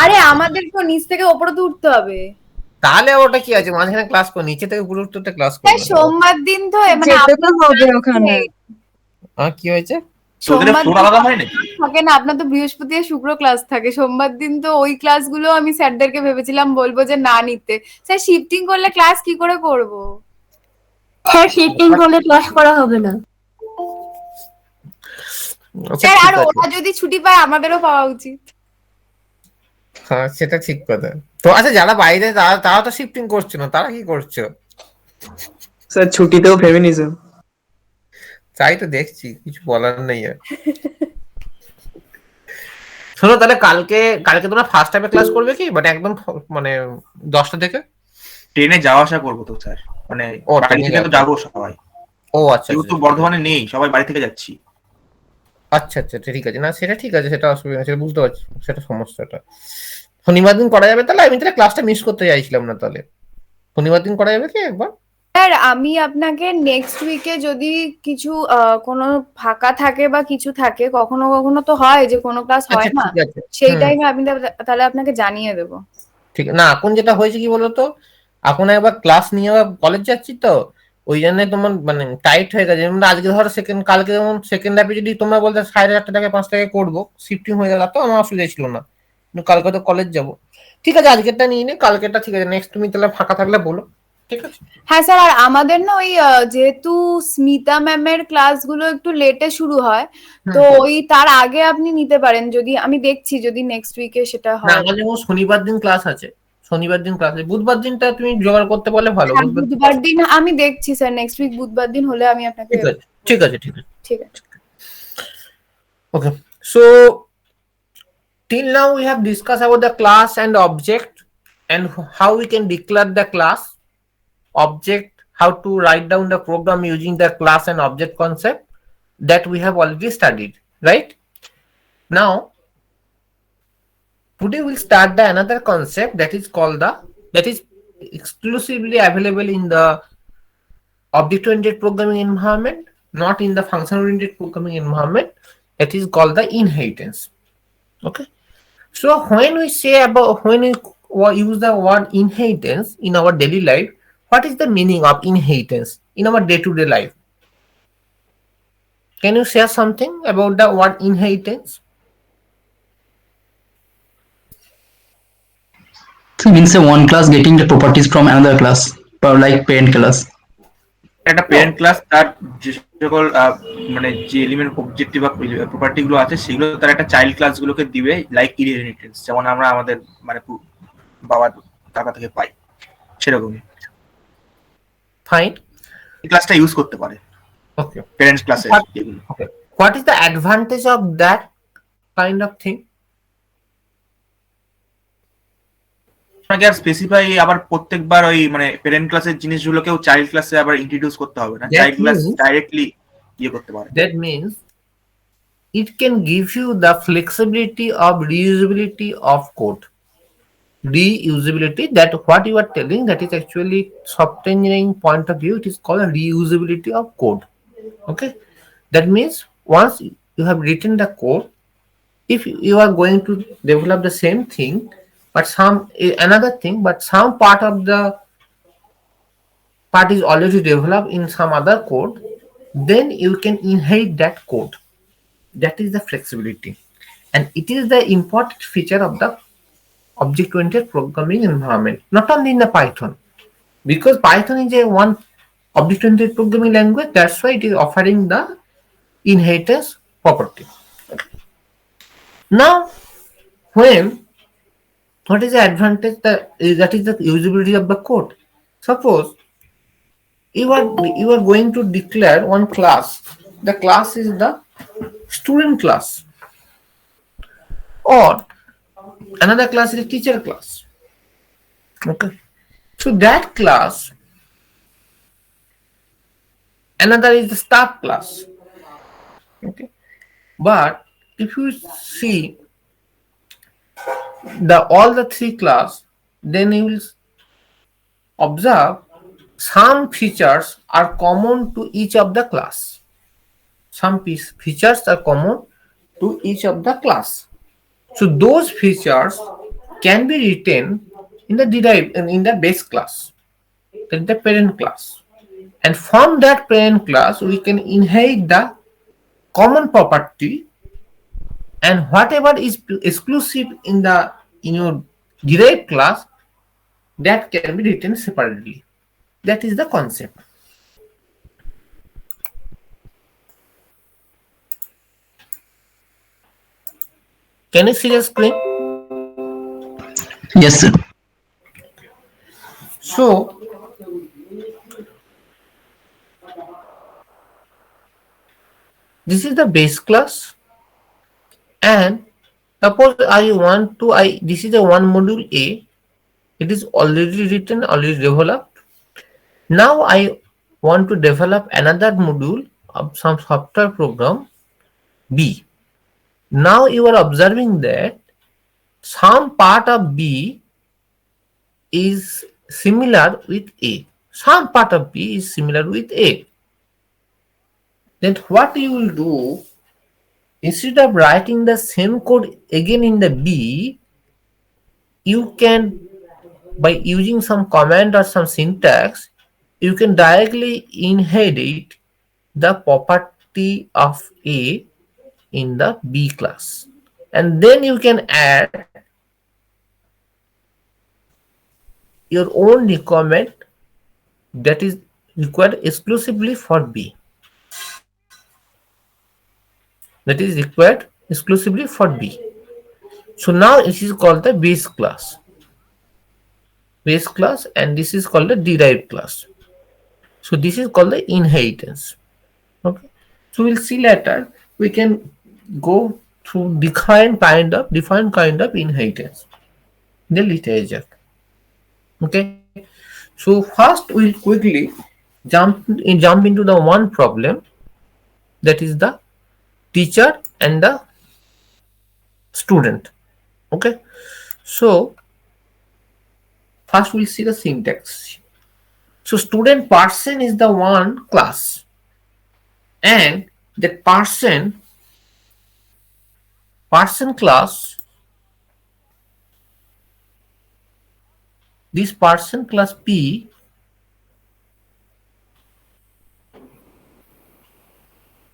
আরে আমাদের তো নিচ থেকে ওপরে তো উঠতে হবে। তাহলে ওটা কি আছে, মাঝখানে ক্লাস করো, নিচে থেকে উপরে উঠতে ক্লাস হ্যাঁ, করবে না। সোমবার দিন তো মানে যেতে তো হবে ওখানে। কি হয়েছে? তোদের সোমবার ফ্লোর দিন আলাদা হয় নাকি? থাকে না, আপনার তো বৃহস্পতি আর শুক্র ক্লাস থাকে। সোমবার দিন তো ওই ক্লাসগুলো আমি স্যারদেরকে ভেবেছিলাম বলবো যে না নিতে। স্যার শিফটিং করলে ক্লাস কি করে করব? স্যার শিফটিং করলে ক্লাস করা হবে না। আচ্ছা, স্যার ঠিক আর আছে। ওরা যদি ছুটি পায় আমাদেরও পাওয়া উচিত। হ্যাঁ, সেটা ঠিক কথা। তো আচ্ছা, যারা বাইরে তারা তো শিফটিং করছে না, তারা কি করছো? স্যার ছুটিতেও ফেমিনিজম। তাই তো দেখছি, কিছু বলার নেই আর। শোনো, তাহলে কালকে কালকে তোমরা ফার্স্ট টাইমে ক্লাস করবে কি, মানে একদম মানে 10টা থেকে? ট্রেনে যাওয়া আসা করবো তো স্যার, মানে ও, বাড়ি ট্রেনে থেকে তো যাবে। যাবো সবাই। ও আচ্ছা যেহেতু আচ্ছা বর্ধমানে নেই, সবাই বাড়ি থেকে যাচ্ছি। আচ্ছা আচ্ছা, ঠিক আছে। না, সেটা ঠিক আছে, সেটা অসুবিধা নেই, সেটা বুঝতে পারছি, সেটা সমস্যাটা। শনিবার দিন করা যাবে তাহলে? আমি তাহলে ক্লাসটা মিস করতে চাইছিলাম না, তাহলে শনিবার দিন করা যাবে কি একবার? স্যার আমি আপনাকে নেক্সট উইকে যদি কিছু কোনো ফাঁকা থাকে বা কিছু থাকে, কখনো কখনো তো হয় যে কোনো ক্লাস আচ্ছা, হয় না, ঠিক আছে। সেই টাইমে আমি তাহলে আপনাকে জানিয়ে দেবো। ঠিক না, এখন যেটা হয়েছে কি বলতো, এখন একবার ক্লাস নিয়ে আবার কলেজ যাচ্ছি তো, ওই জন্য তোমার মানে টাইট হয়ে গেছে। যেমন আজকে ধরো কালকে যেমন সেকেন্ড হাফে যদি তোমরা বলতে 4:30 থেকে 5টায় করবো, শিফটিং হয়ে গেল তো আমার অসুবিধা ছিল না, কিন্তু কালকে তো কলেজ যাবো। ঠিক আছে, আজকেরটা নিয়ে নে, কালকেরটা ঠিক আছে। নেক্সট তুমি তাহলে ফাঁকা থাকলে বলো, ঠিক আছে? হ্যাঁ স্যার, আর আমাদের না ওই যেহেতু স্মিতা ম্যামের ক্লাসগুলো একটু লেটে শুরু হয়, তো ওই তার আগে আপনি নিতে পারেন, যদি আমি দেখছি যদি নেক্সট উইকে সেটা না, হয়। আমার যেমন শনিবার দিন ক্লাস আছে, বুধবার দিনটা তুমি জোগাড় করতে পারলে ভালো। হ্যাঁ, বুধবার দিন আমি দেখছি স্যার, নেক্সট উইক বুধবার দিন হলে আমি আপনাকে। ঠিক আছে, ঠিক আছে, ঠিক আছে, ঠিক আছে। Okay. So till now we have discussed about the class and object, and how we can declare the class object, how to write down the program using the class and object concept that we have already studied, right? Now today we'll start the another concept that is called that is exclusively available in the object oriented programming environment, not in the function oriented programming environment. That is called the inheritance. Okay. So when we use the word inheritance in our daily life, what is the meaning of inheritance in our day-to-day life? Can you share something about the word inheritance? So it means one class getting the properties from another class, or like parent class. একটা parent class তার যে সকল মানে যে element objective বা property গুলো আছে সেগুলো তার একটা চাইল্ড ক্লাস গুলোকে দিবে, লাইক ইনহেরিটেন্স, যেমন আমরা আমাদের মানে বাবার কাকা থেকে পাই, সেরকমই Fine. এই ক্লাসটা ইউজ করতে পারে। Okay. প্যারেন্টস ক্লাসে যেগুলো। Okay. What is the advantage of that kind of thing? আপনাকে আর স্পেসিফাই আবার প্রত্যেকবার ওই মানে প্যারেন্ট ক্লাসের জিনিসগুলোকেও চাইল্ড ক্লাসে আবার ইন্ট্রোডিউস করতে হবে না, চাইল্ড ক্লাস ডাইরেক্টলি ইয়ে করতে পারে। That means it can give you the flexibility of reusability of code. Reusability, that what you are telling, that is actually software engineering point of view, it is called reusability of code. Okay, that means once you have written the code, if you are going to develop the same thing but another thing, but some part of the part is already developed in some other code, then you can inherit that code. That is the flexibility, and it is the important feature of the object-oriented programming environment, not only in the Python, because Python is a one object-oriented programming language. That's why it is offering the inheritance property. Now, what is the advantage that is the usability of the code? Suppose you are going to declare one class. The class is the student class, or another class is a teacher class. Okay, so that class, another is the staff class. Okay, but if you see all the three class, then you will observe some features are common to each of the class. Some features are common to each of the class. So those features can be written in the derived in the base class, that is the parent class. And from that parent class, we can inherit the common property, and whatever is exclusive in your derived class, that can be written separately. That is the concept. Can you see the screen? Yes, sir. So this is the base class, and suppose I want to this is the one module A. It is already written, already developed. Now I want to develop another module of some software program B. Now you are observing that some part of B is similar with A. Some part of B is similar with A. Then what you will do, instead of writing the same code again in the B, you can, by using some command or some syntax, you can directly inherit the property of A in the B class. And then you can add your own requirement that is required exclusively for B. That is required exclusively for B. So now it is called the base class. Base class, and this is called the derived class. So this is called the inheritance. Okay. So we'll see later. We can go through different kind of inheritance in the literature. Okay. So first we'll quickly jump into the one problem, that is the teacher and the student. Okay. So first we'll see the syntax. So student person is the one class, and that person class, this person class P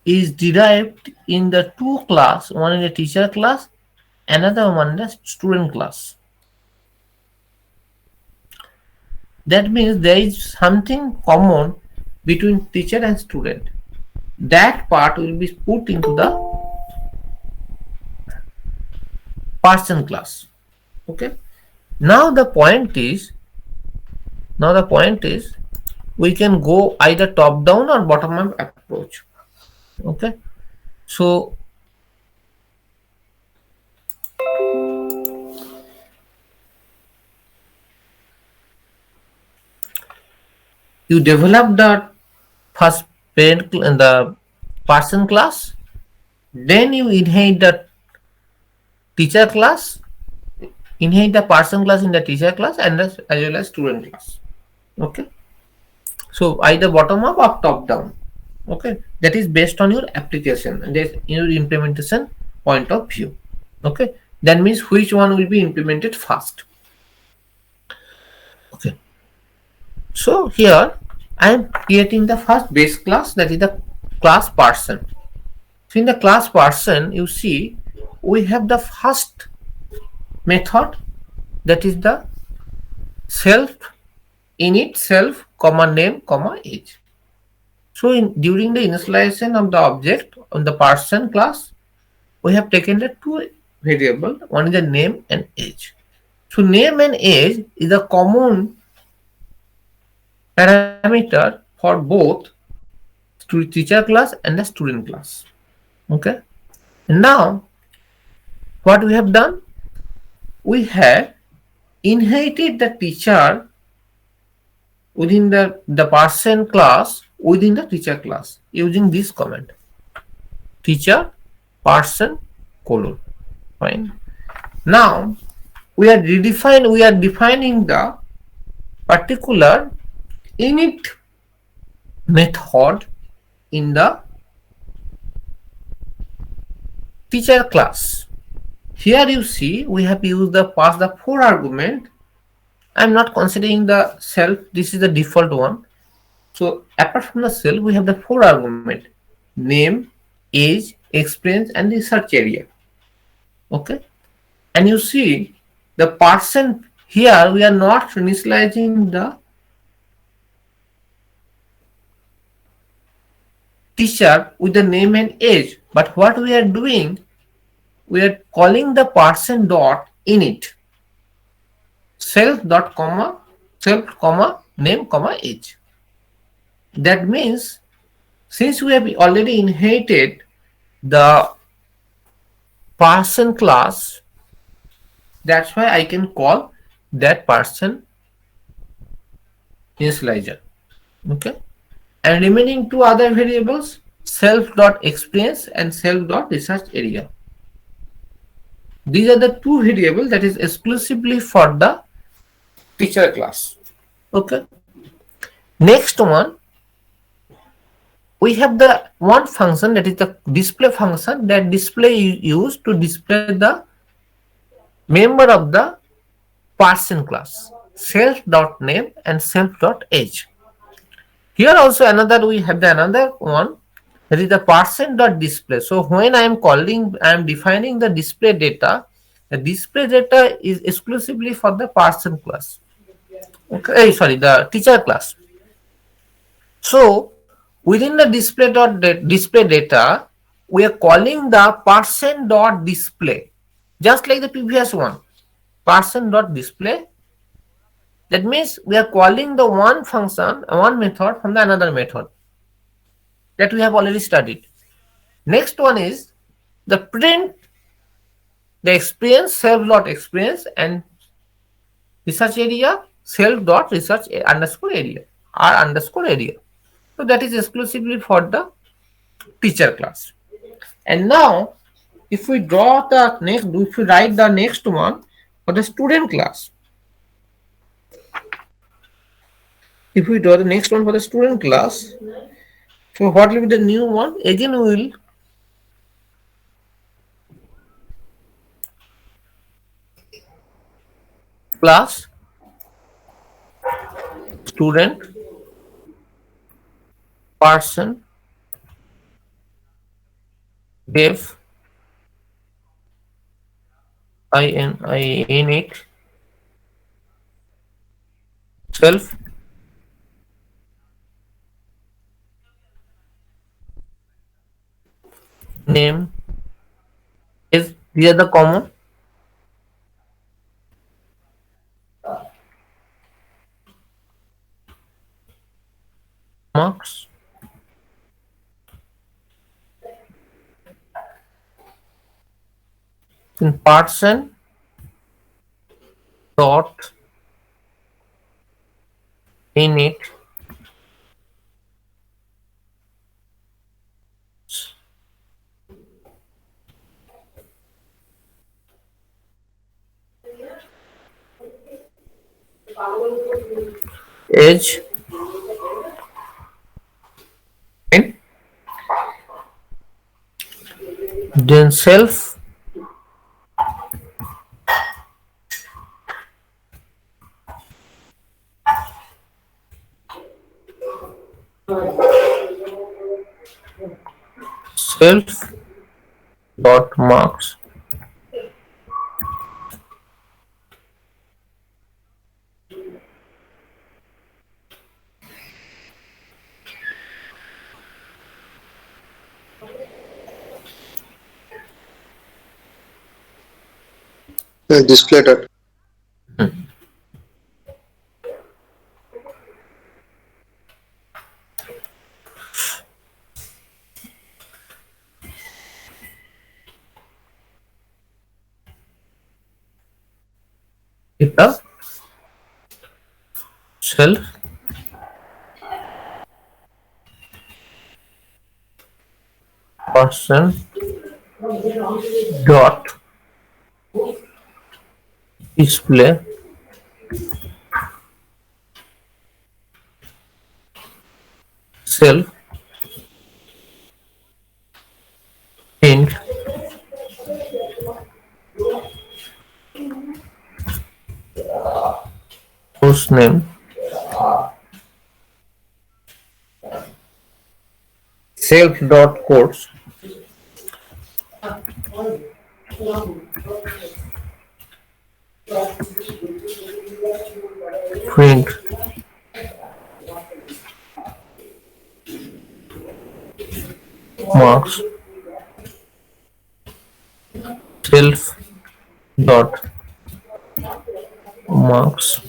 is derived in the two class, one in the teacher class, another one in the student class. That means there is something common between teacher and student. That part will be put into the person class. Okay. Now the point is we can go either top down or bottom up approach. Okay. So you develop the first parent in the person class, then you inherit the teacher class, inherit the person class in the teacher class, and as well as student class. Okay. So either bottom up or top down. Okay. That is based on your application and your implementation point of view. Okay. That means which one will be implemented first. Okay. So here I am creating the first base class, that is the class person. So in the class person, you see we have the first method, that is the self init self comma name comma age. So during the initialization of the object on the person class, we have taken the two variable, one is the name and age. So name and age is a common parameter for both teacher class and the student class. Okay. And now what we have done, we have inherited the teacher within the person class within the teacher class using this command, teacher person colon. Fine. Now we are defining the particular init method in the teacher class. Here you see we have used the pass the 4 argument. I'm not considering the self. This is the default one. So apart from the self, we have the 4 argument: name, age, experience, and research area. Okay, and you see the person here we are not initializing the teacher with the name and age, but what we are doing, we are calling the person dot init self dot comma self comma name comma age. That means since we have already inherited the person class, that's why I can call that person initializer. Okay, and remaining two other variables, self dot experience and self dot research area. These are the two variables that is exclusively for the teacher class. Okay, next one, we have the one function that is the display function that display used to display the member of the person class, self dot name and self dot age. Here also another we have the another one that is the person dot display. So when I am defining the display data, the display data is exclusively for the person class. Okay, sorry, the teacher class. So within the display data, we are calling the person dot display, just like the previous one, person dot display. That means we are calling the one function, one method from the another method that we have already studied. Next one is the print the experience self dot experience and research area self dot research underscore area r underscore area. So that is exclusively for the teacher class. And now if we draw the next, if we write the next one for the student class, if we draw the next one for the student class, so what will be the new one? Again we will class student person def init self name is, these are the common marks. In person dot init age and then self self dot marks. Display dot. Data self person dot display self int course name, self dot course, print marks, self dot marks.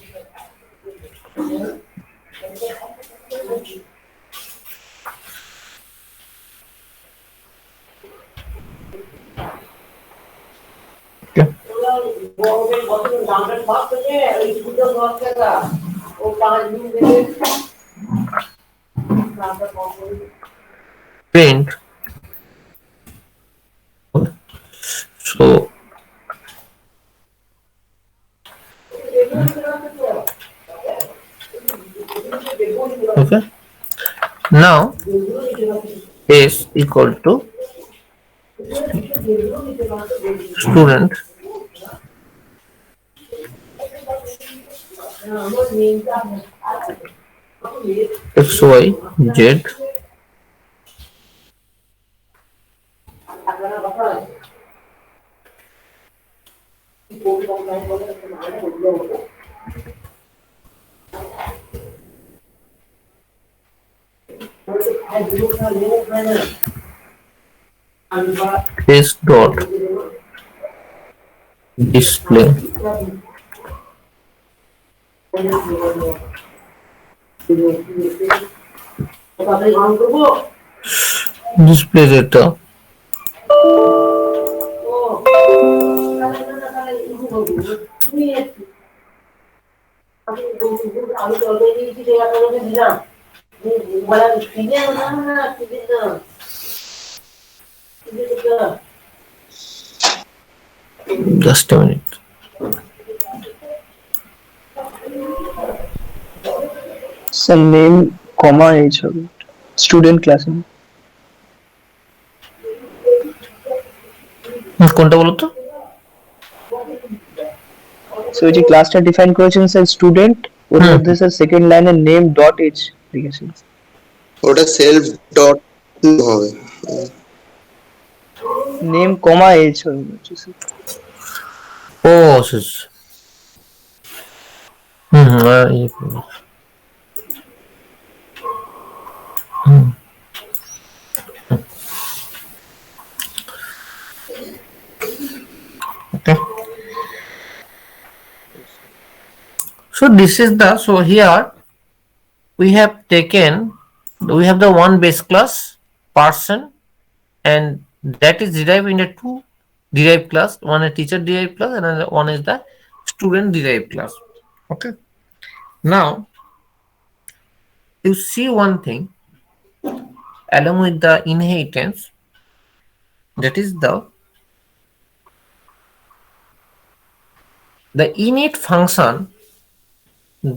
Okay. Print. So okay. Now S equal to student XY Z S dot display display data just a minute. Sir name comma H হবে student class name. কোনটা বলো তো? So এই যে ক্লাসটা define করেছেন sir student, ওর মধ্যে sir second লাইনে নেম ডট এইচ লিখেছেন। ওটা সেলফ ডট হবে, নেম কমা এইচ হবে স্যার। ও শেষ। হুম হুম okay. So this is the, so here we have taken, we have the one base class person, and that is derived into two derived class, one is teacher derived class and another one is the student derived class. Okay, now you see one thing along with the inheritance, that is the init function,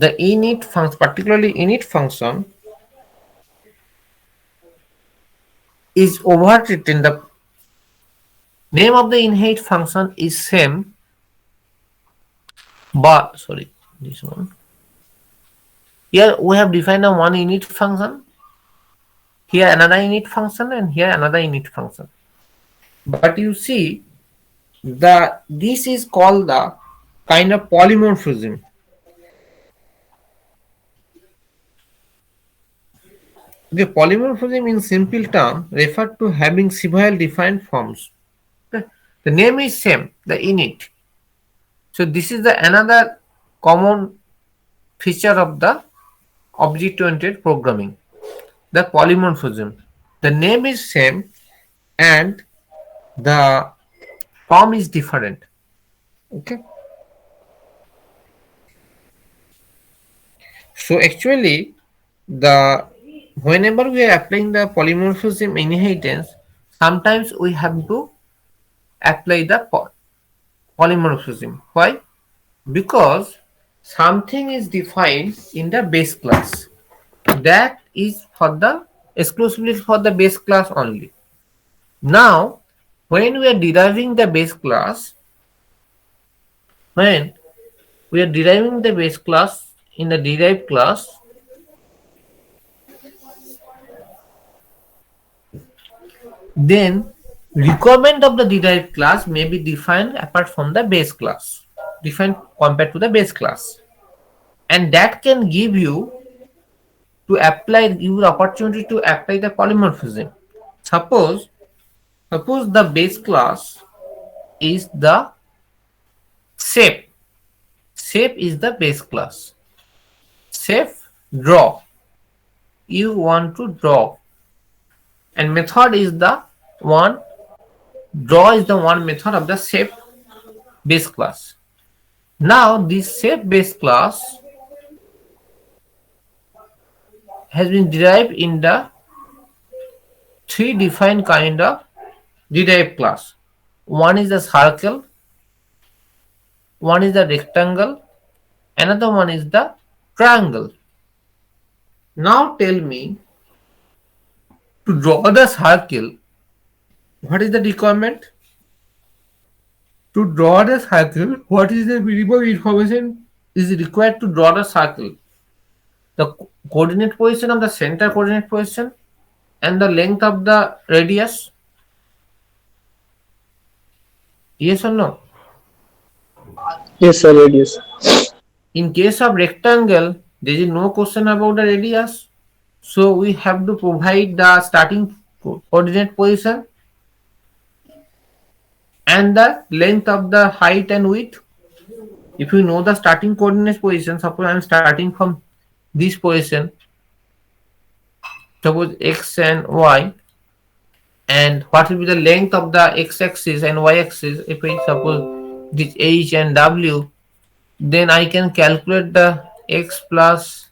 the init function, particularly init function is overwritten. The name of the inherit function is same, but sorry, this one. Here we have defined a one init function, here another init function, and here another init function. But you see, this is called the kind of polymorphism. The polymorphism in simple term refer to having several defined forms. Okay. The name is same, the init. So this is the another common feature of the object-oriented programming, the polymorphism. The name is same and the form is different. Okay. So actually, whenever we are applying the polymorphism inheritance, sometimes we have to apply the polymorphism. Why? Because something is defined in the base class, that is for the exclusively for the base class only. Now when we are deriving the base class, in the derived class, then requirement of the derived class may be defined apart from the base class, defined compared to the base class, and that can give you the opportunity to apply the polymorphism. Suppose the base class is the shape. Shape is the base class. Shape, draw. You want to draw, and method is the one. Draw is the one method of the shape base class. Now this shape base class has been derived in the three defined kind of derived class. One is the circle, one is the rectangle, another one is the triangle. Now tell me, to draw the circle, what is the requirement? To draw the circle, what is the minimum information is required to draw the circle? The coordinate position of the center coordinate position and the length of the radius. Yes or no? Yes, sir, radius. In case of rectangle, there is no question about the radius. So we have to provide the starting coordinate position and the length of the height and width. If you know the starting coordinate position, suppose I am starting from this position, suppose x and y, and what will be the length of the x-axis and y-axis, if we suppose this h and w, then I can calculate the x plus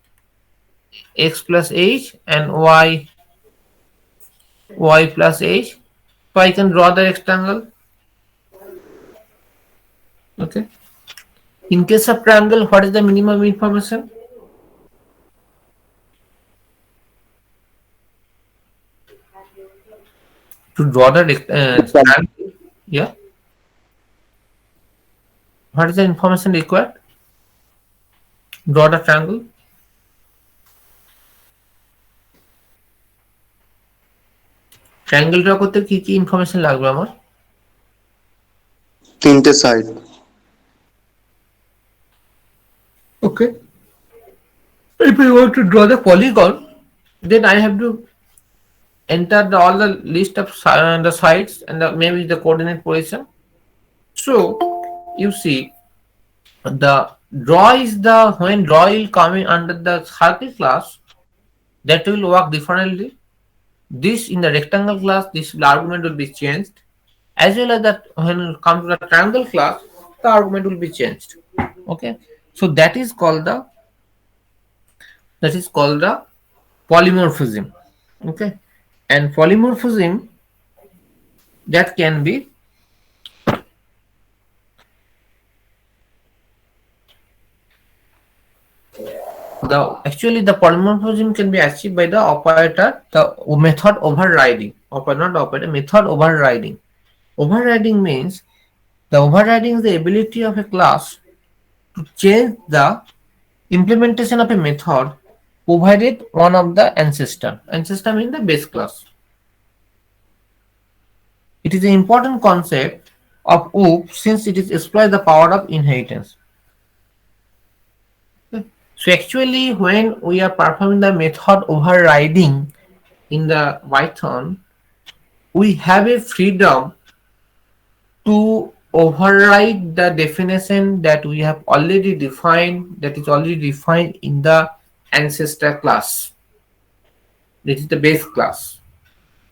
h and y plus h. So I can draw the rectangle. Okay. In case of triangle, what is the minimum information? To draw the triangle, yeah. What is the information required? Draw the triangle. Triangle draw করতে কি কি information লাগবে আমার? তিনটে side. Okay. If I want to draw the polygon, then I have to enter all the list of the sides and maybe the coordinate position. So you see, the draw is the when draw will come in under the circle class, that will work differently. This in the rectangle class, this argument will be changed, as well as that when it comes to the triangle class, the argument will be changed. Okay, so that is called the polymorphism. Okay, and polymorphism that can be the polymorphism can be achieved by the operator, the method overriding. Method overriding. Overriding means the overriding is the ability of a class to change the implementation of a method provided one of the ancestor means the base class. It is an important concept of OOP since it is exploits the power of inheritance. So actually, when we are performing the method overriding in the Python, we have a freedom to override the definition that we have already defined, that is already defined in the ancestor class. This is the base class.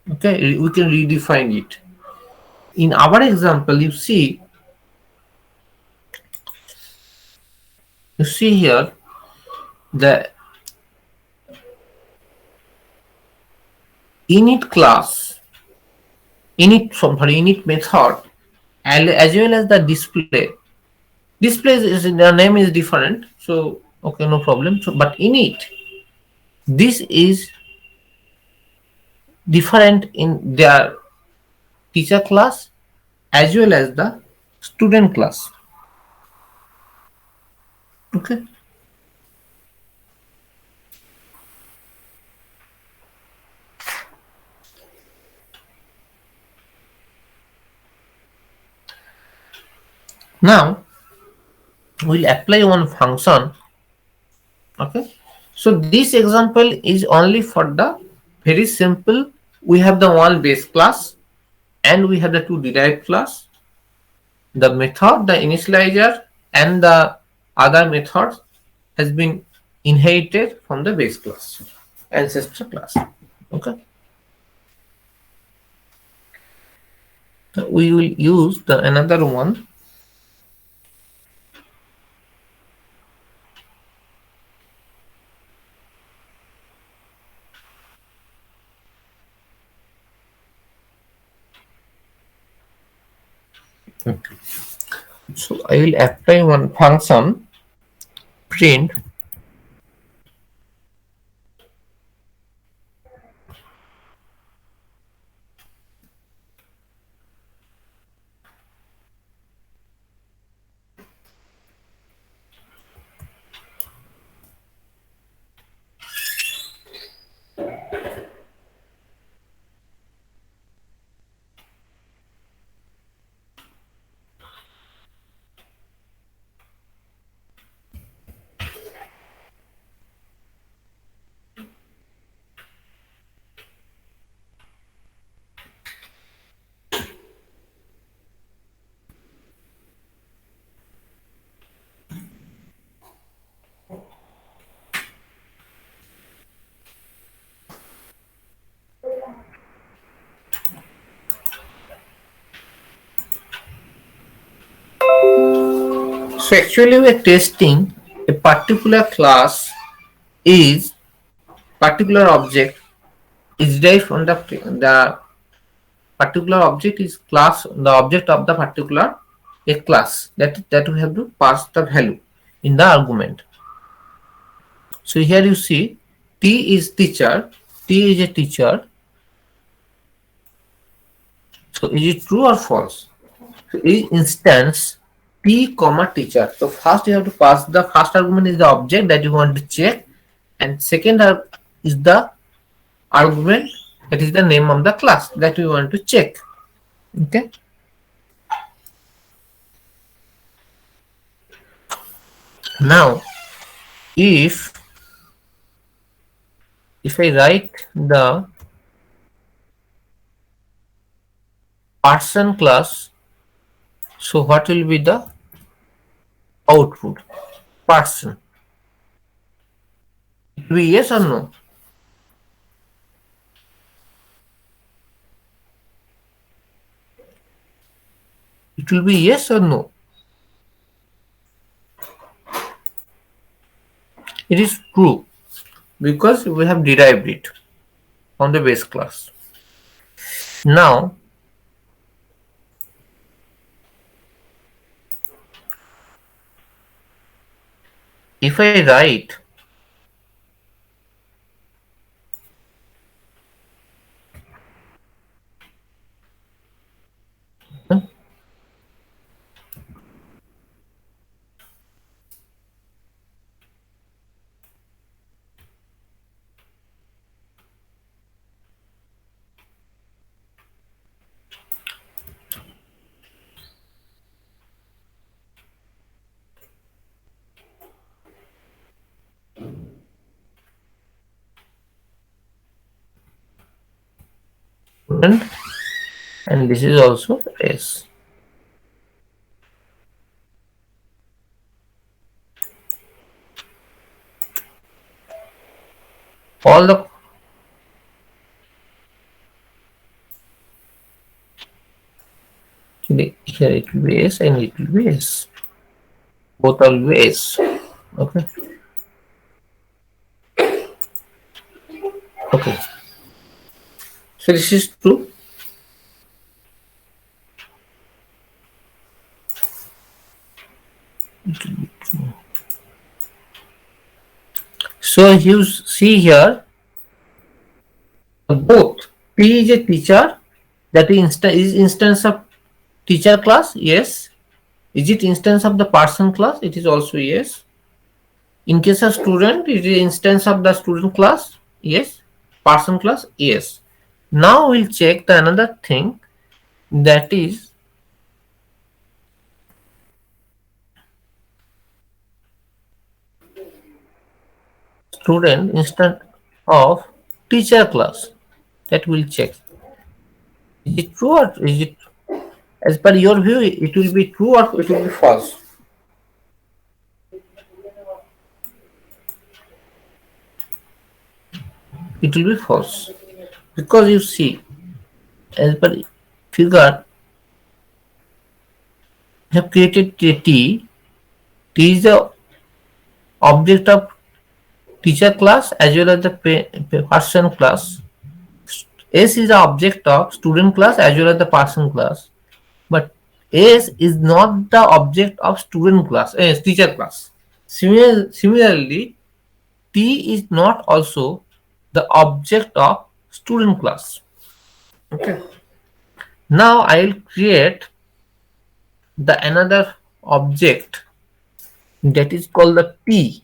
Okay, we can redefine it. In our example, you see here the init class, init method, and as well as the display. Display is the name is different, so okay, no problem. So, but init, this is different in their teacher class as well as the student class. Okay. Now we'll apply one function. Okay, so this example is only for the very simple. We have the one base class and we have the two derived class, the method, the initializer, and the other method has been inherited from the base class, ancestor class. Okay, so we will use the another one. Okay. So I will apply one function print So actually we are testing a particular class is particular object is derived from the particular object is class, the object of the particular a class that we have to pass the value in the argument. So here you see T is teacher, T is a teacher. So is it true or false? So in instance T comma teacher. So first you have to pass the first argument is the object that you want to check, and second is the argument that is the name of the class that we want to check. Okay. Now if I write the person class, so what will be the output? Person. It will be yes or no? It will be yes or no? It is true because we have derived it from the base class. Now if I write and this is also S. All the here it will be S and it will be S. Both are will be S. Okay. Okay. So this is true. So you see here both P is a teacher, that is instance of teacher class, yes. Is it instance of the person class? It is also yes. In case of student, it is instance of the student class, yes. Person class, yes. Now we'll check the another thing, that is student instead of teacher class. That will check. Is it true or is it, as per your view, it will be true or it will be false? It will be false. Because you see, as per figure, we have created a T. T is the object of teacher class as well as the person class. S is the object of student class as well as the person class. But S is not the object of student class, teacher class. Similarly, T is not also the object of student class. Okay. Now I will create the another object that is called the P.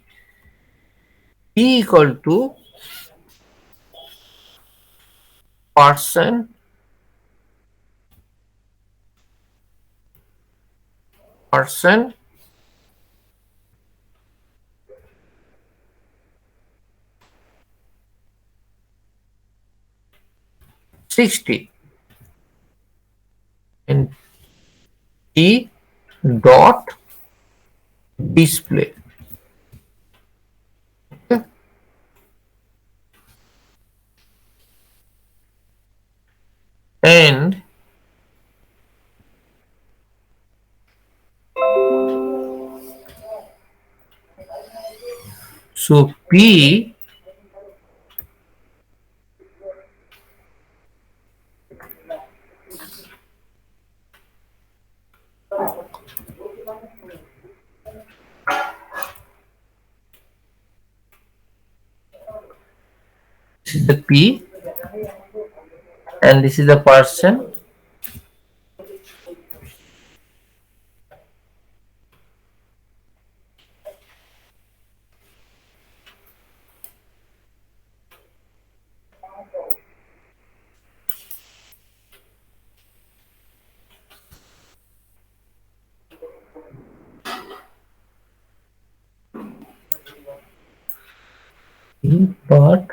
P equal to person, person 60 and T dot display. Okay. And so P this is the P and this is the person P dot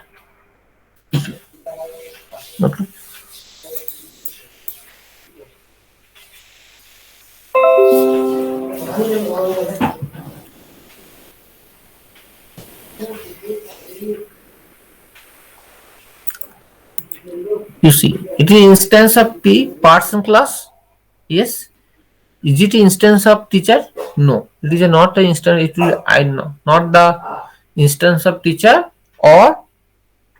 okay. You see, it is instance of P person class. Yes. Is it instance of teacher? No, it is not an instance. It will I know not the instance of teacher, or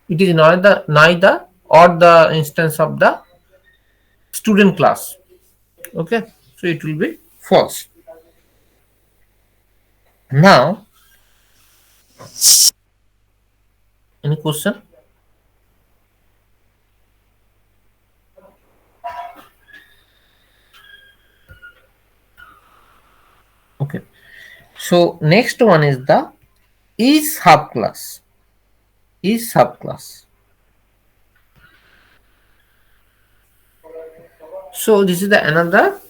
it is not the neither or the instance of the student class. Okay, so it will be false. Now, any question? Okay, so next one is the is subclass. Is subclass. So this is the another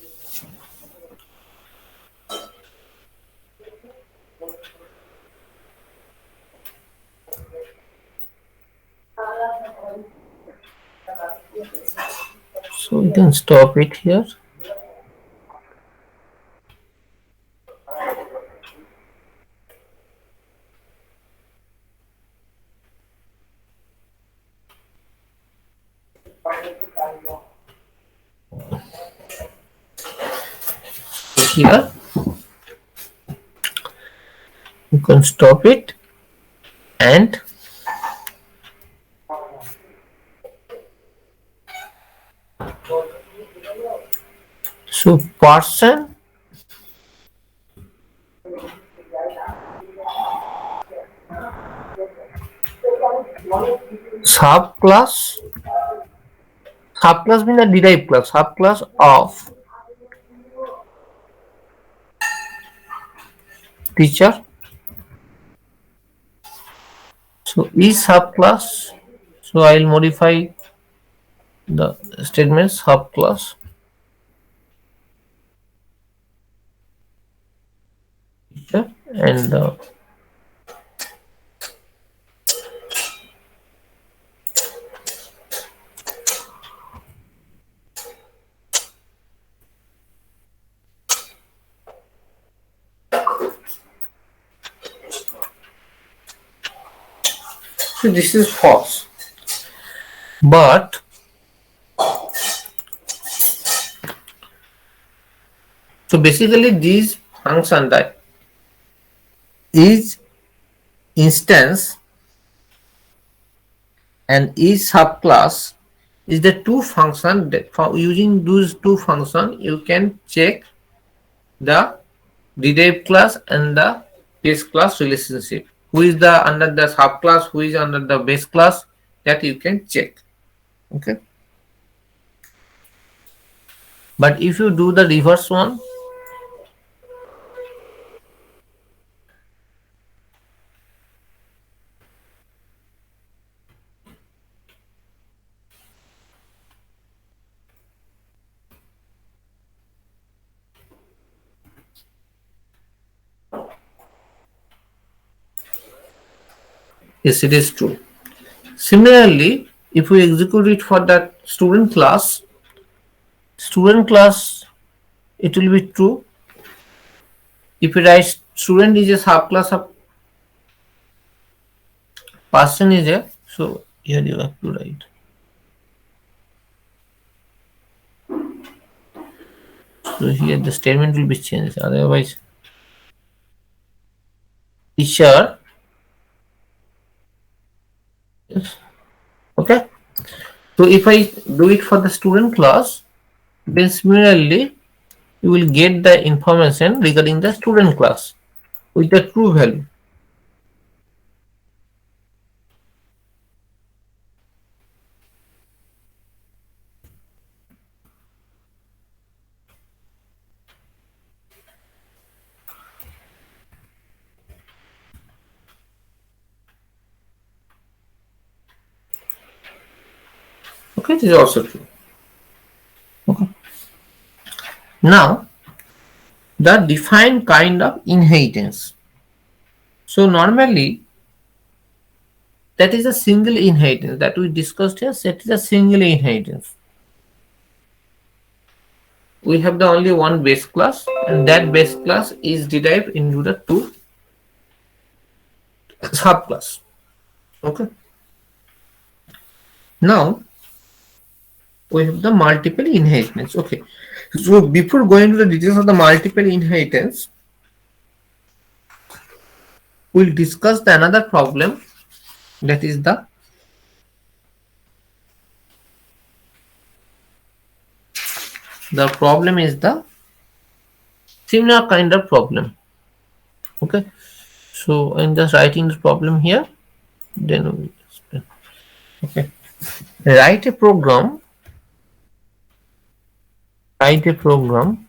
so we can stop it here. Here you can stop it and so person subclass, subclass means the derived class, subclass of teacher. So is subclass. So I will modify the statement subclass teacher and So this is false. But so basically these function that each instance and each subclass is the two function that for using those two function you can check the derived class and the base class relationship. Who is the under the subclass, who is under the base class, that you can check. Okay. But if you do the reverse one, yes, it is true. Similarly, if we execute it for that student class, it will be true. If we write student is a subclass of person is a, so here you have to write. So here the statement will be changed. Otherwise, teacher. Yes. Okay. So if I do it for the student class, then similarly you will get the information regarding the student class with the true value. Okay, this is also true. Okay. Now the defined kind of inheritance. So normally that is a single inheritance that we discussed here. That is a single inheritance. We have the only one base class, and that base class is derived into the two subclass. Okay. Now we have the multiple inheritance. Okay. So before going to the details of the multiple inheritance, we'll discuss the another problem, that is the problem is the similar kind of problem. Okay. So I'm just writing the problem here. Then we'll explain. Okay. Write a program. Write a program.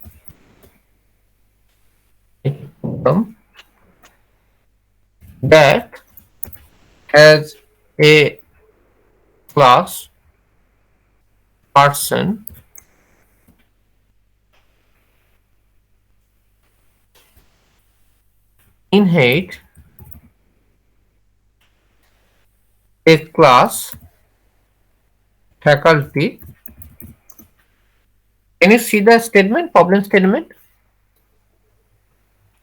A program that has a class person inherit a class faculty. Can you see the statement, problem statement?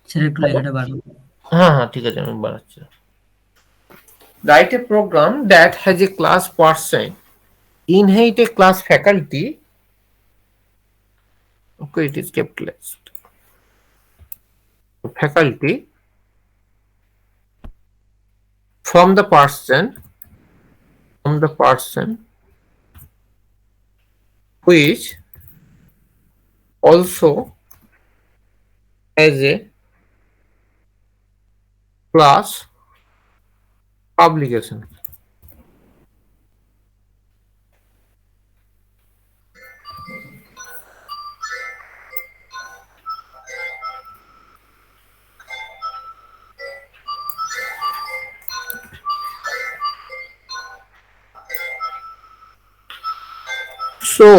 Sir একটু লেখাটা বাড়ান। হ্যাঁ ঠিক আছে আমি বানাচ্ছি। Write a program that has a class person inherit a class faculty. Okay, it is capitalized. Faculty from the person which also has a class publication. So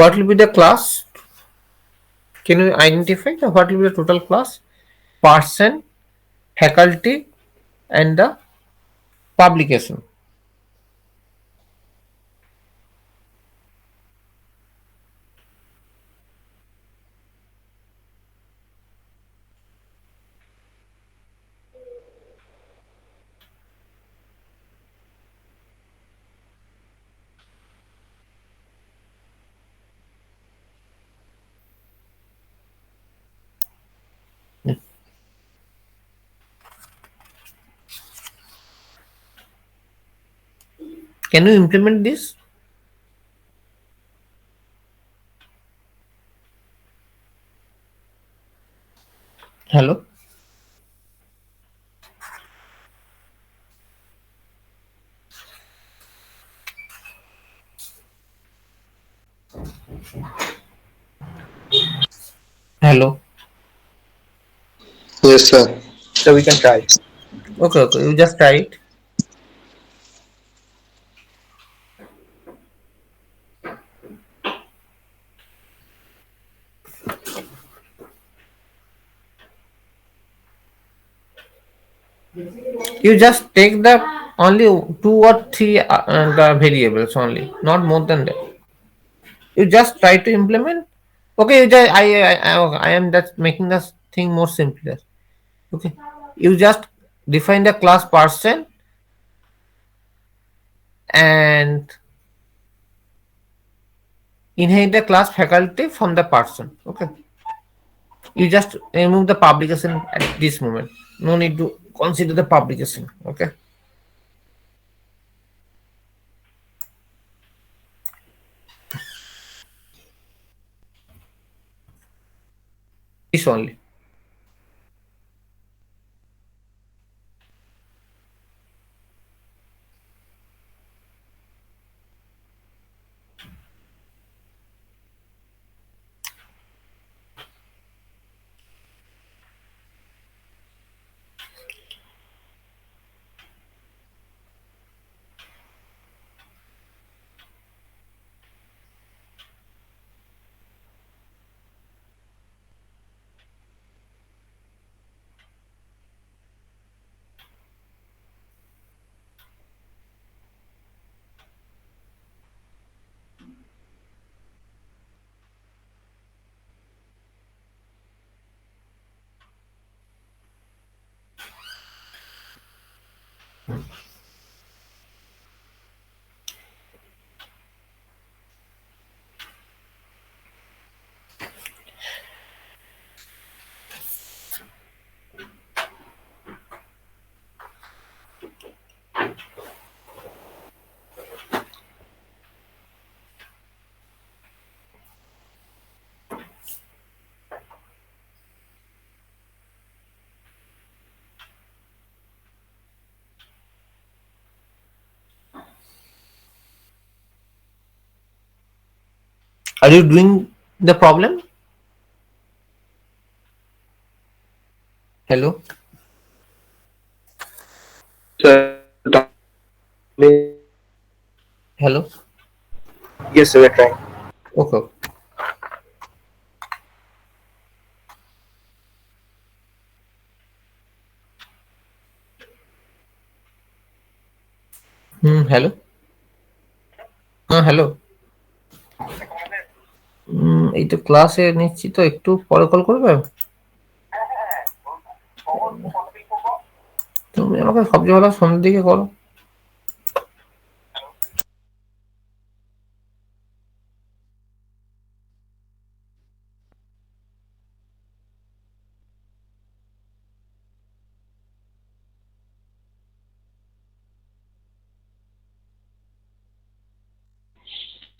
What will be the class? Can you identify what will be the total class? Person, faculty, and the publication. Can you implement this? Hello? Hello? Yes, sir. So we can try. Okay, okay. You just try it. You just take the only 2 or 3 the variables only, not more than that. You just try to implement. Okay, you just I am just making this thing more simpler. Okay, you just define the class person and inherit the class faculty from the person. Okay, you just remove the publication at this moment. No need to consider the publication. Okay, this only. Are you doing the problem? Hello, Sir, hello. Yes, we're trying. Okay. Hello. Hello. এই তো ক্লাসে নিচ্ছি, তো একটু পরে call করবে? তুমি আমাকে সবচেয়ে ভালো সন্ধ্যের দিকে করো।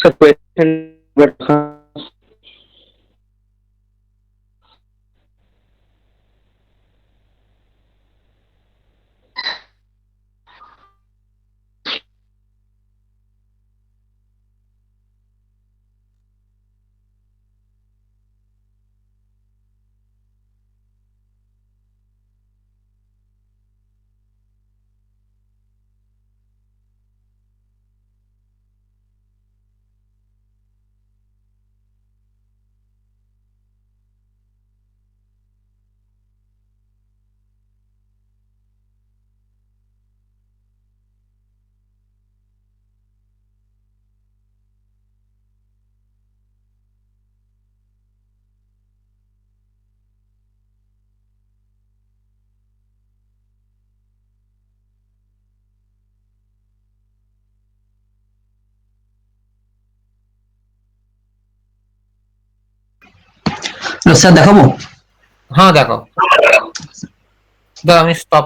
sir, question, but স্যার দেখাবো? হ্যাঁ দেখো, আমি স্টপ।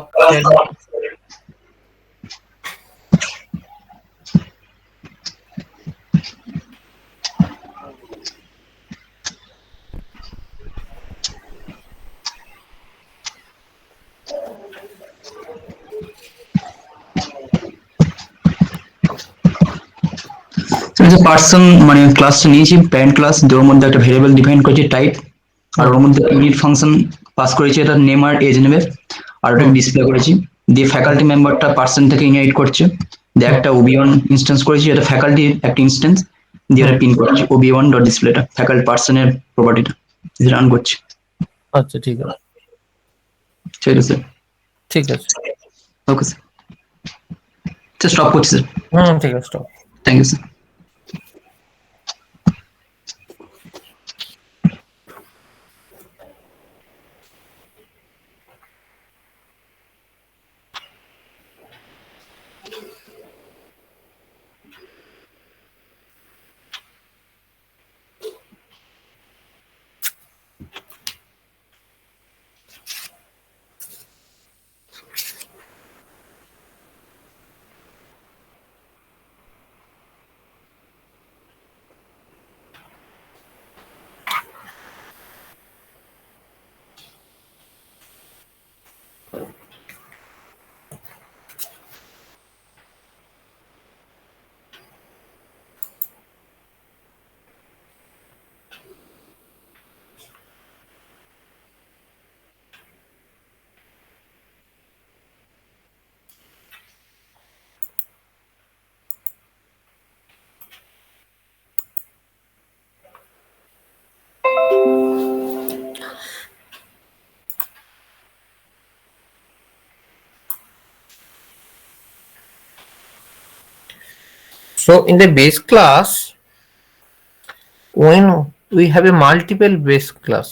যে পার্সন মানে ক্লাসটা নিয়েছি প্যারেন্ট ক্লাস, ওর মধ্যে একটা ভেরিয়েবল ডিফাইন করেছি টাইপ, আর ওর মধ্যে ইউনিট ফাংশন পাস করেছি, এটা নেম আর এজ নেবে, আর ওটাকে ডিসপ্লে করেছি। দিয়ে ফ্যাকাল্টি মেম্বারটা পার্সন থেকে ইনহেরিট করছে। দিয়ে একটা ওবি1 ইনস্ট্যান্স করেছি, এটা ফ্যাকাল্টির একটা ইনস্ট্যান্স, দিয়ে এটা পিন করছি ওবি1 ডট ডিসপ্লেটা ফ্যাকাল্টি পার্সনের প্রপার্টিটা রান করছি। আচ্ছা ঠিক আছে, ঠিক আছে স্যার। ঠিক আছে। ওকে স্যার, স্টপ করছি স্যার। ঠিক আছে, stop. Thank you sir. So in the base class, when we have a multiple base class,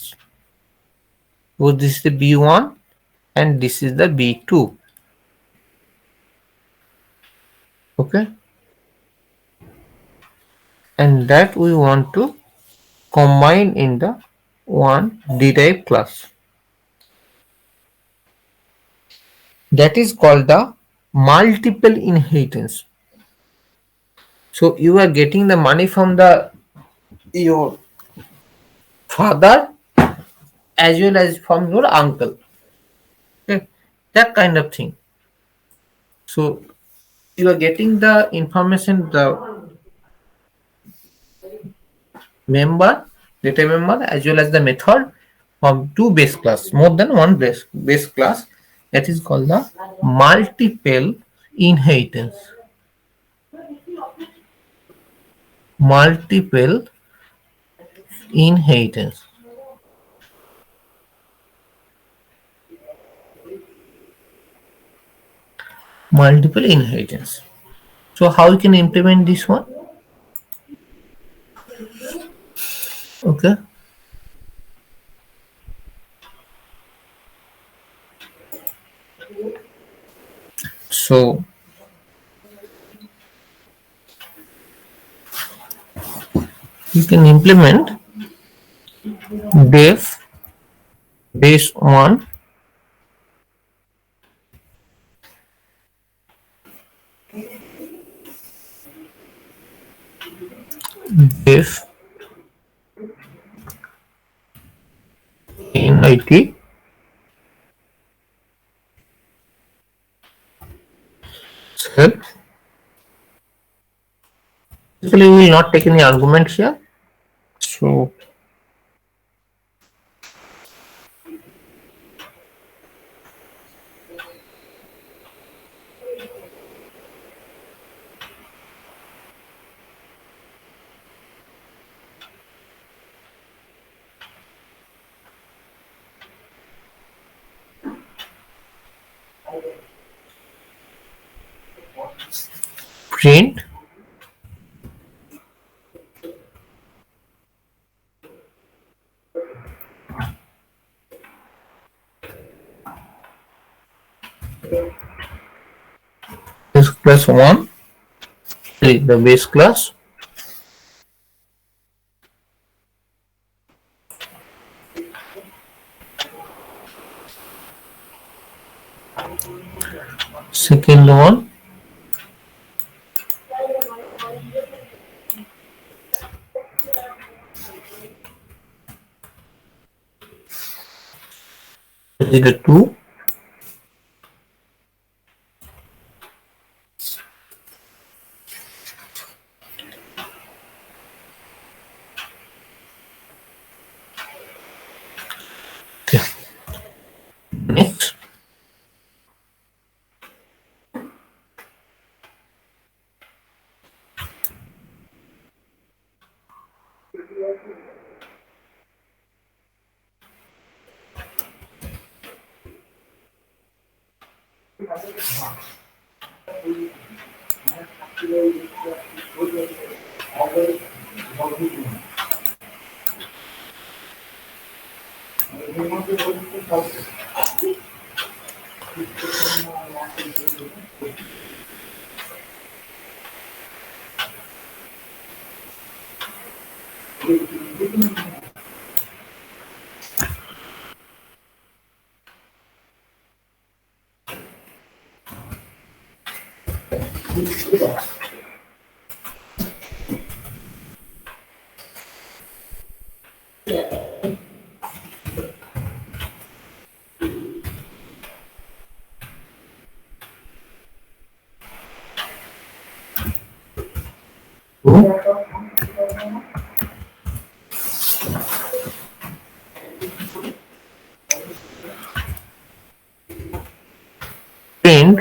so this is the B1 and this is the B2. Okay, and that we want to combine in the one D-type class. That is called the multiple inheritance. So you are getting the money from your father as well as from your uncle. Okay, that kind of thing. So you are getting the information, the member, data member, as well as the method from two base class, more than one base class. That is called the multiple inheritance. Multiple inheritance. Multiple inheritance. So how you can implement this one? Okay. So you can implement def base 1 def NIT self. Basically, we will not take any argument here. So print base class 1, the base class Second one, is the 2. Okay. Next. Print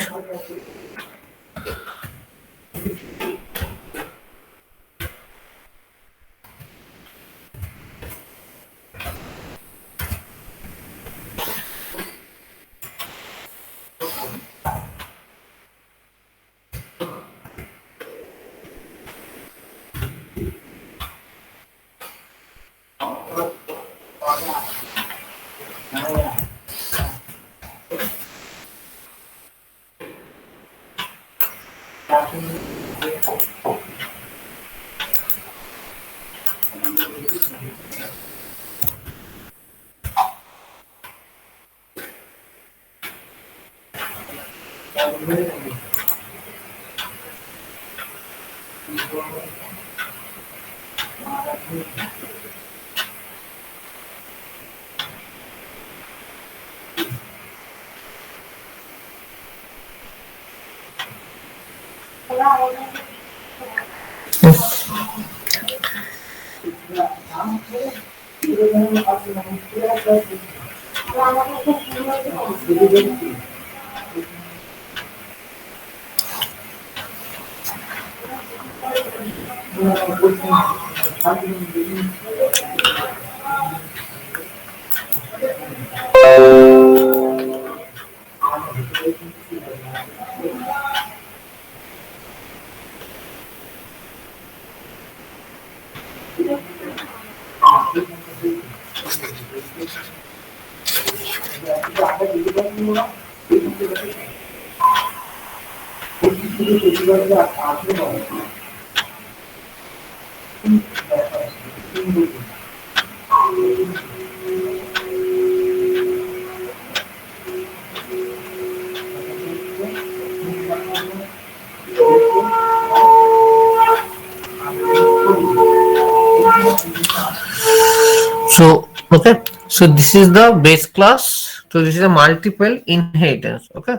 So okay, so this is the base class. So this is a multiple inheritance. Okay,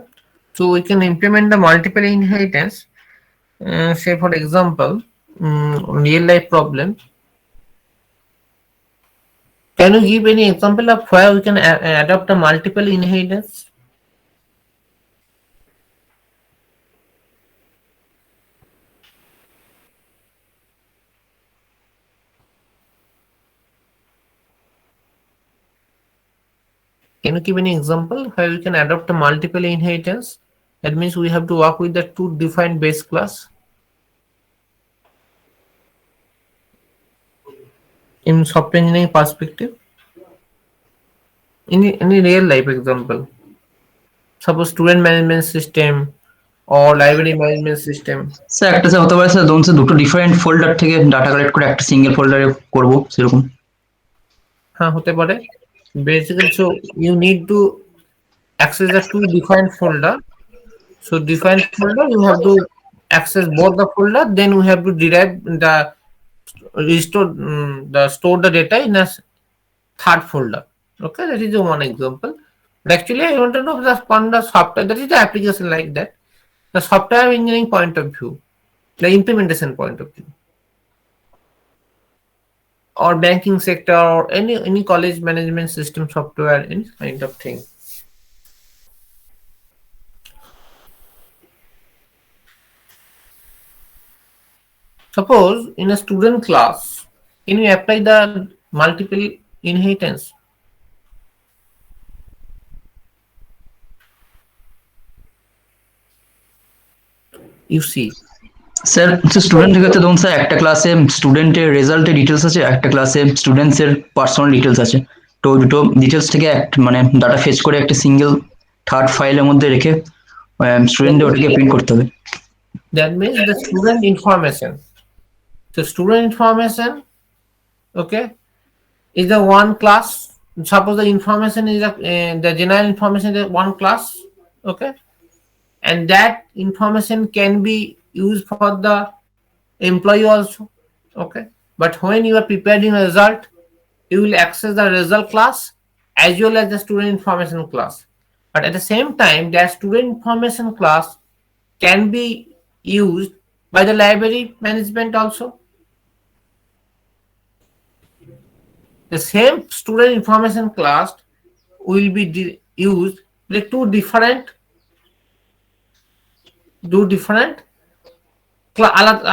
so we can implement the multiple inheritance. Say for example, real life problem. Can you give any example of where we can adopt a multiple inheritance? Can you give any example where we can adopt a multiple inheritance? That means we have to work with the two defined base class in software engineering perspective. Any real life example. Suppose student management system or library management system. Sir একটা sir হতে পারে sir ধরুন sir দুটো different folder থেকে data collect করে একটা single ফোল্ডারে করবো সেরকম। হ্যাঁ হতে পারে। Basically, so you need to access the two defined folder. So define folder, you have to access both the folder, then we have to derive the restore the store the data in a third folder. Okay, that is the one example. But actually, I want to know the on the software, that is the application like that. The software engineering point of view, the implementation point of view, or banking sector, or any college management system software, any kind of thing. Suppose in a student class, can you apply the multiple inheritance? You see, sir স্টুডেন্টের ক্ষেত্রে ধরুন sir একটা ক্লাসে স্টুডেন্টের রেজাল্টের details আছে, একটা ক্লাসে স্টুডেন্টসের পার্সোনাল ডিটেলস আছে, তো দুটো ডিটেলস থেকে মানে ডাটা ফেচ করে একটা সিঙ্গেল থার্ড ফাইলের মধ্যে রেখে স্টুডেন্টদের ওটাকে প্রিন্ট করতে হবে। that means the student information. So student information, okay, is the one class. Suppose the information is the general information is one class, okay, and that information can be used for the employee also, okay. But when you are preparing a result, you will access the result class as well as the student information class. But at the same time, that student information class can be used by the library management also. The same student information class will be used with two different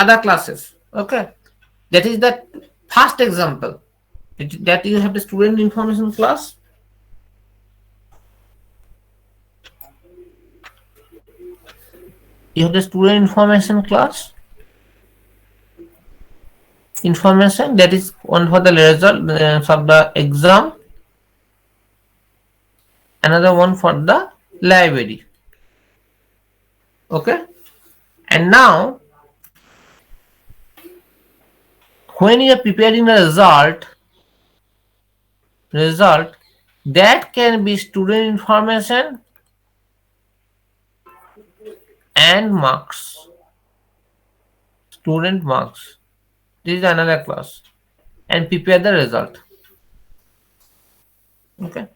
other classes, okay. That is the first example, that you have the student information class. You have the student information class, information that is one for the result of the exam, another one for the library, okay. And now when you are preparing the result that can be student information and marks, student marks, this is another class, and prepare the result, okay.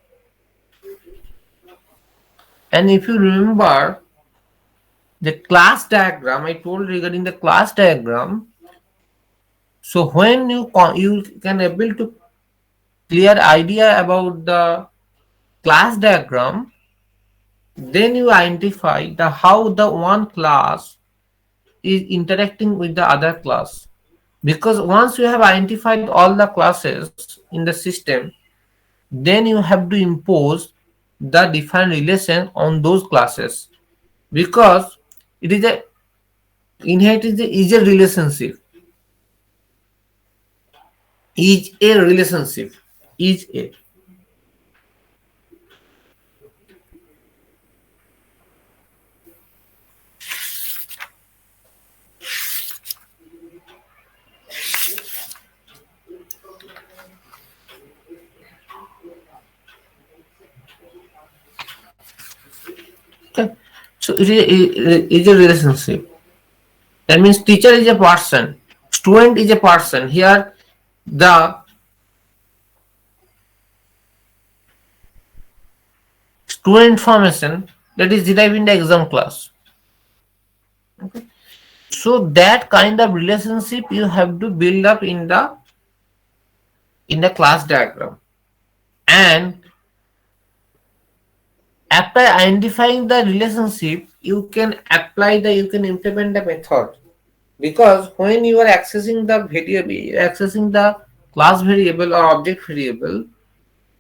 And if you remember the class diagram I told regarding the class diagram, so when you can able to clear idea about the class diagram, then you identify the how the one class is interacting with the other class. Because once you have identified all the classes in the system, then you have to impose the different relation on those classes, because it is a inheritance is a relationship, is a relationship, is a. Okay. So it is a relationship. That means teacher is a person, student is a person. Here the student information that is derived in the exam class, okay. So that kind of relationship you have to build up in the class diagram, and after identifying the relationship you can implement the method. Because when you are accessing the class variable or object variable,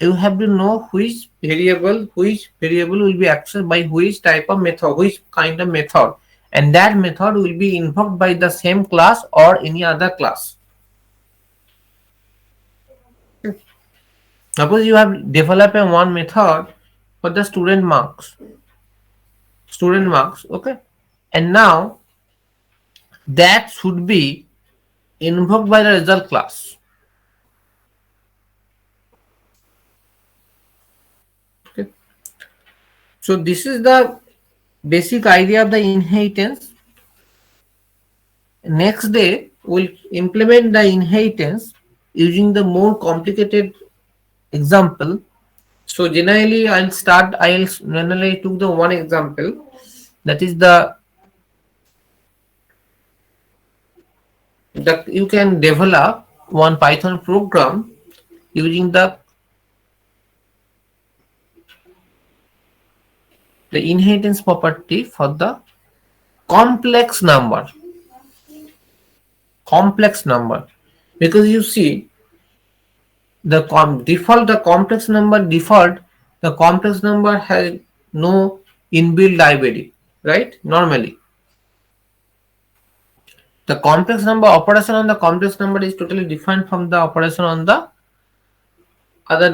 you have to know which variable will be accessed by which type of method, which kind of method, and that method will be invoked by the same class or any other class. Suppose you have developed a one method for the student marks, okay, and now that should be invoked by the result class. Okay. So this is the basic idea of the inheritance. Next day, we'll implement the inheritance using the more complicated example. So generally, I'll generally took the one example, that is the you can develop one Python program using the inheritance property for the complex number. Complex number, because you see the complex number has no inbuilt library, right? Normally, the complex number operation on the complex number is totally different from the operation on the other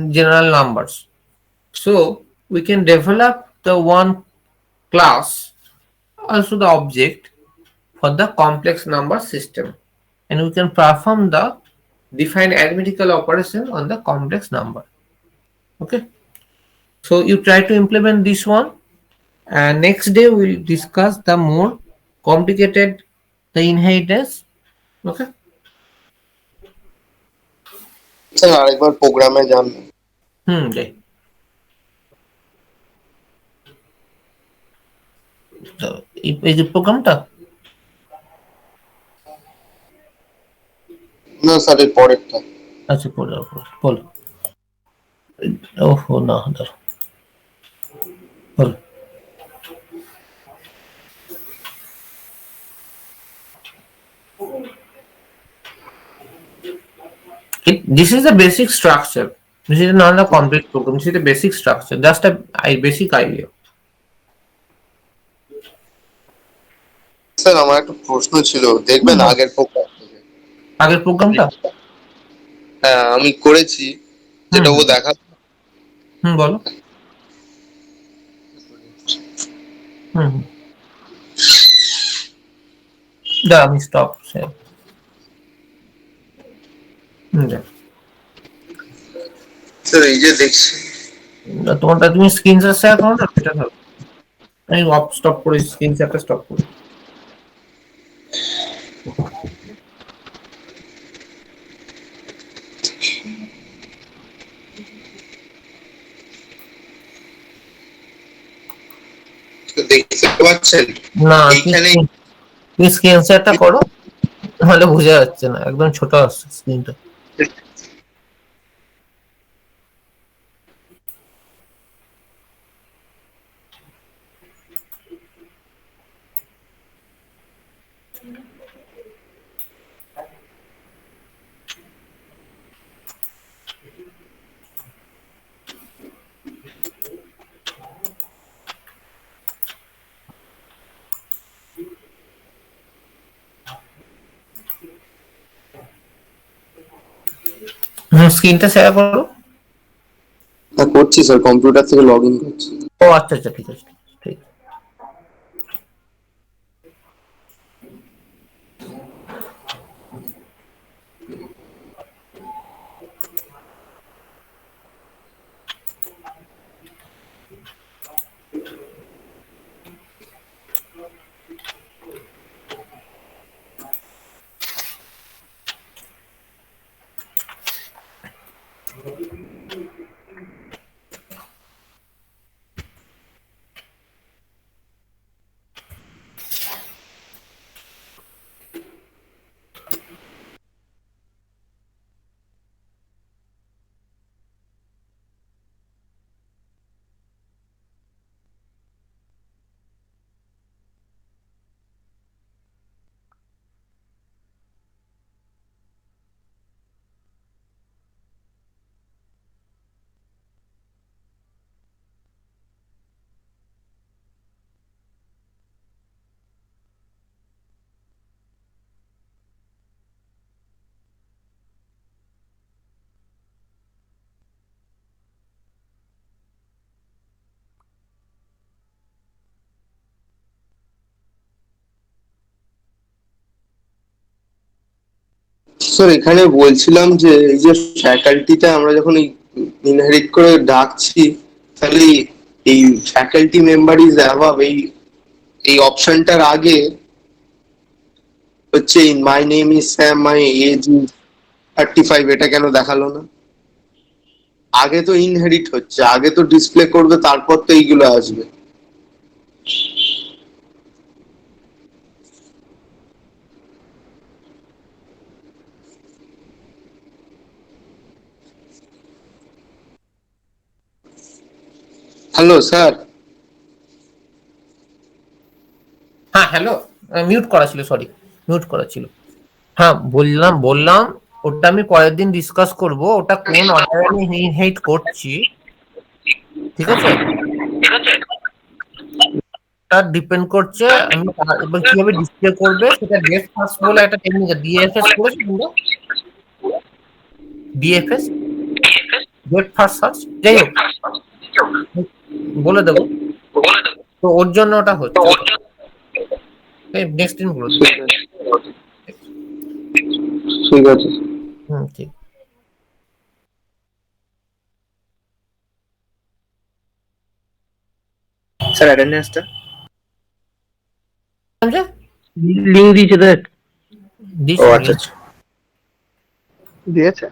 general numbers. So we can develop the one class, also the object, for the complex number system, and we can perform the defined arithmetical operation on the complex number. Okay, so you try to implement this one, and next day we'll discuss the more complicated the inheritance. Okay. Sir আরেকবার প্রোগ্রামে যান। Okay. তো এই যে প্রোগ্রামটা, না sir এর পরেরটা। আচ্ছা বলো বলো। ওহো না দাঁড়াও, বলো। This is the basic structure. This is not a complete program. This is the basic structure, just a basic idea. Sir আমার একটা প্রশ্ন ছিল, দেখবেন আগের প্রোগ্রাম থেকে। আগের প্রোগ্রামটা? হ্যাঁ আমি করেছি, যেটা ও দেখা। বলো। দাঁড়া আমি স্টপ। স্যার এই যে দেখছি তোমারটা তুমি স্ক্রিন শেয়ার করো না, সেটা ভালো। আমি অফ স্টপ করে স্ক্রিন শেয়ারটা স্টপ করি। দেখতে পাচ্ছেন না এইখানে? তুমি স্ক্রিন শেয়ারটা করো, নাহলে বোঝা যাচ্ছে না, একদম ছোট আসছে স্ক্রিনটা। স্ক্রিনটা শেয়ার করো। হ্যাঁ করছি স্যার, কম্পিউটার থেকে লগ ইন করছি। ও আচ্ছা আচ্ছা, ঠিক আছে, ঠিক। স্যার এখানে বলছিলাম যে এই যে ফ্যাকাল্টিটা আমরা যখন ইনহেরিট করে ডাকছি, তাহলে এই ফ্যাকাল্টি মেম্বার ইজ অ্যাভাব এই অপশনটার আগে হচ্ছে my name is Sam, my age is 35, এটা কেন দেখালো না? আগে তো ইনহেরিট হচ্ছে, আগে তো ডিসপ্লে করবে, তারপর তো এইগুলো আসবে। Hello sir. হ্যাঁ হ্যালো, মিউট করা ছিল, সরি, মিউট করা ছিল। হ্যাঁ বললাম ওটা আমি পরের দিন ডিসকাস করব, ওটা কোন অর্ডারে আমি ইনহেরিট করছি, ঠিক আছে? তার ডিপেন্ড করছে আমি এবার কিভাবে ডিসপ্লে করবে সেটা। গেট ফার্স্ট বলে একটা টেকনিক, ডিএফএস করেছি তোমরা? ডিএফএস, গেট ফার্স্ট সার্চ, যাই হোক বলে দেবো। তো ওর জন্য ওটা হচ্ছে। নেক্সট দিন বলো। ঠিক আছে। ঠিক। স্যার অ্যাটেন্ডেন্সটা লিঙ্ক দিয়েছে দেখ। দিস ও আচ্ছা আচ্ছা দিয়েছে।